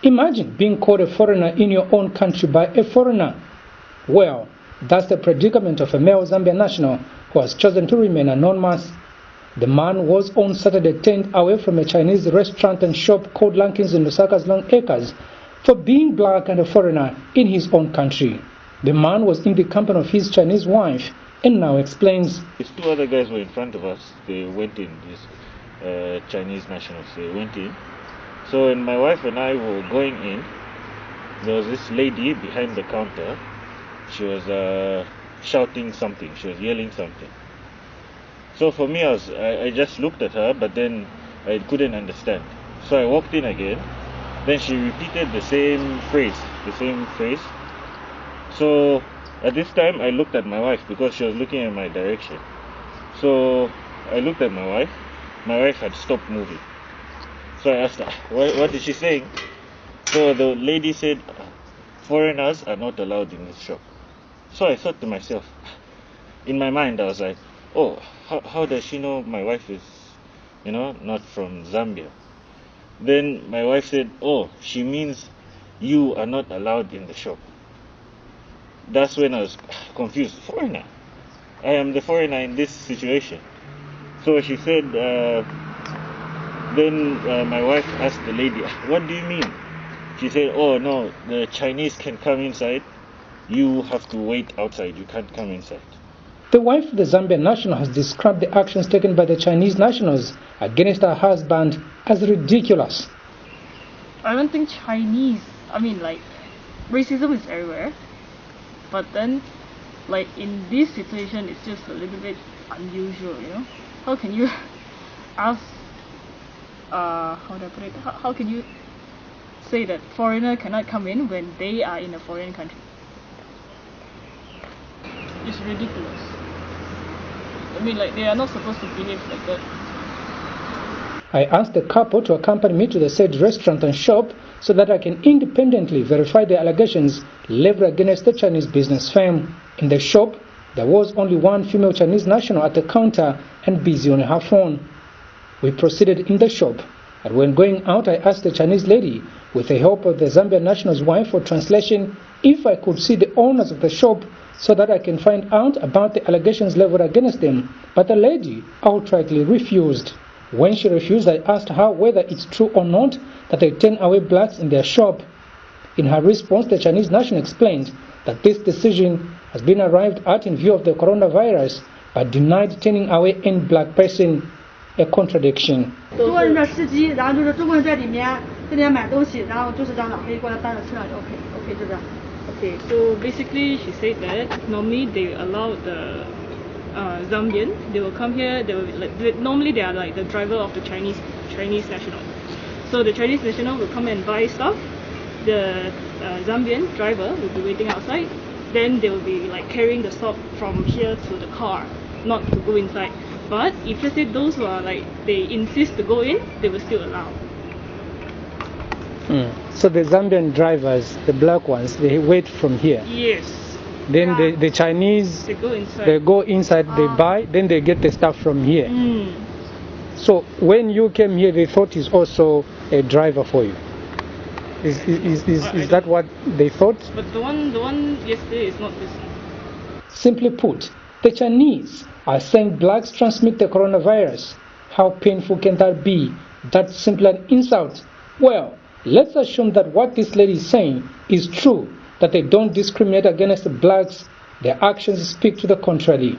Imagine being called a foreigner in your own country by a foreigner. Well, that's the predicament of a male Zambian national who has chosen to remain anonymous. The man was on Saturday turned away from a Chinese restaurant and shop called Lankins in Lusaka's Long Acres for being black and a foreigner in his own country. The man was in the company of his Chinese wife and now explains. These two other guys were in front of us. They went in, these Chinese nationals. They went in. So when my wife and I were going in, there was this lady behind the counter. She was shouting something. She was yelling something. So for me, I just looked at her, but then I couldn't understand. So I walked in again. Then she repeated the same phrase. So at this time, I looked at my wife because she was looking in my direction. So I looked at my wife. My wife had stopped moving. So I asked her, what is she saying? So the lady said, foreigners are not allowed in this shop. So I thought to myself, in my mind, I was like, oh, how does she know my wife is, not from Zambia? Then my wife said, oh, she means you are not allowed in the shop. That's when I was confused. Foreigner? I am the foreigner in this situation. So she said, then my wife asked the lady, what do you mean? She said, oh no, the Chinese can come inside. You have to wait outside. You can't come inside. The wife of the Zambian national has described the actions taken by the Chinese nationals against her husband as ridiculous. I don't think racism is everywhere. But then, in this situation, it's just a little bit unusual, How can you ask, how do I put it? How can you say that foreigner cannot come in when they are in a foreign country? It's ridiculous. They are not supposed to behave like that. I asked the couple to accompany me to the said restaurant and shop so that I can independently verify the allegations leveled against the Chinese business firm. In the shop, there was only one female Chinese national at the counter and busy on her phone. We proceeded in the shop, and when going out, I asked the Chinese lady, with the help of the Zambian national's wife for translation, if I could see the owners of the shop so that I can find out about the allegations leveled against them. But the lady outrightly refused. When she refused, I asked her whether it's true or not that they turn away blacks in their shop. In her response, the Chinese national explained that this decision has been arrived at in view of the coronavirus, but denied turning away any black person, a contradiction. Okay, so basically she said that normally they allow the Zambian, they will come here, normally they are like the driver of the Chinese national. So the Chinese national will come and buy stuff, the Zambian driver will be waiting outside, then they will be carrying the stock from here to the car, not to go inside. But if let's say those who are they insist to go in, they will still allow. So the Zambian drivers, the black ones, they wait from here. Yes. Then the Chinese, they go inside, they buy, then they get the stuff from here. So when you came here, they thought he's also a driver for you. Is that what they thought? But the one yesterday is not this. Simply put, the Chinese are saying blacks transmit the coronavirus. How painful can that be? That's simply an insult. Well, let's assume that what this lady is saying is true, that they don't discriminate against the blacks. Their actions speak to the contrary.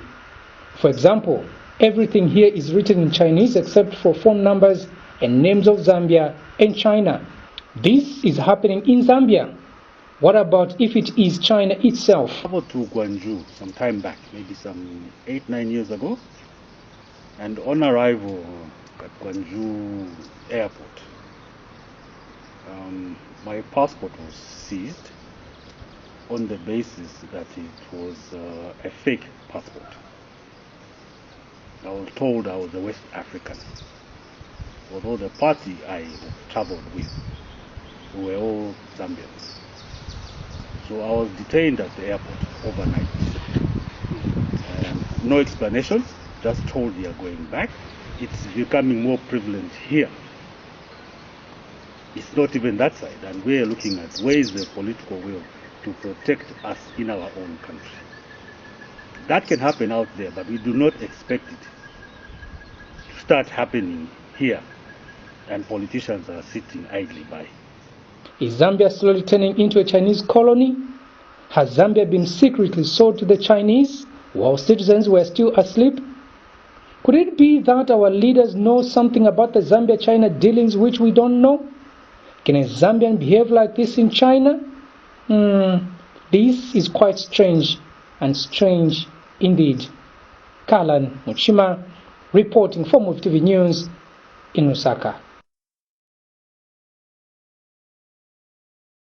For example, everything here is written in Chinese except for phone numbers and names of Zambia and China. This is happening in Zambia. What about if it is China itself? I traveled to Gwangju some time back, maybe some 8-9 years ago. And on arrival at Gwangju airport, my passport was seized on the basis that it was a fake passport. I was told I was a West African, although the party I traveled with were all Zambians. So I was detained at the airport overnight. No explanations, just told you are going back. It's becoming more prevalent here. It's it's not even that side, and we're looking at where is the political will to protect us in our own country. That can happen out there, but we do not expect it to start happening here, and politicians are sitting idly by. Is Zambia slowly turning into a Chinese colony? Has Zambia been secretly sold to the Chinese while citizens were still asleep? Could it be that our leaders know something about the Zambia-China dealings which we don't know? Can a Zambian behave like this in China? This is quite strange, and strange indeed. Kalan Muchima reporting for Move TV News in Lusaka.